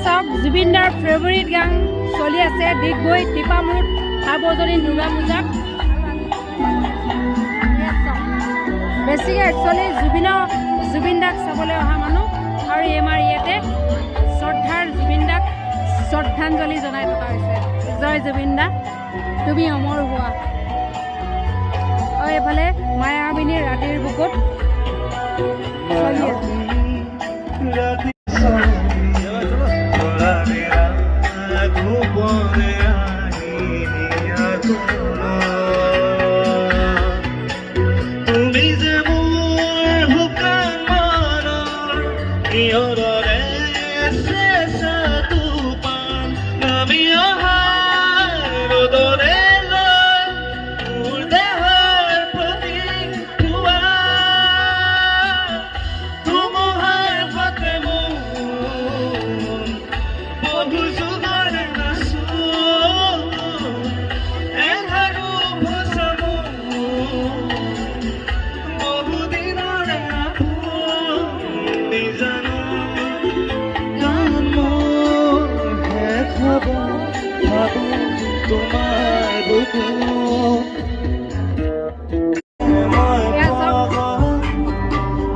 চাওক জুবিনদাৰ ফেভৰিট গান চলি আছে ডিগবৈ টিপামুত সাৰ্বজনীন দুৰ্গা পূজাত বেছিকৈ একচুৱেলি জুবিন দাক চাবলৈ অহা মানুহ আৰু আমাৰ ইয়াতে শ্ৰদ্ধাৰ জুবিন দাক শ্ৰদ্ধাঞ্জলি জনাই থকা হৈছে জয় জুবিন দা তুমি অমৰ হোৱা আৰু এইফালে মায়াবিনীৰ ৰাতিৰ বুকুত চলি আছে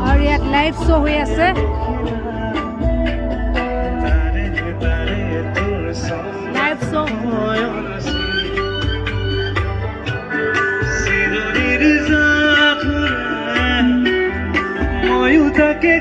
আৰু ইয়াত লাইভ শ্ব' হৈ আছে লাইভ শ্ব' ময়ো তাকে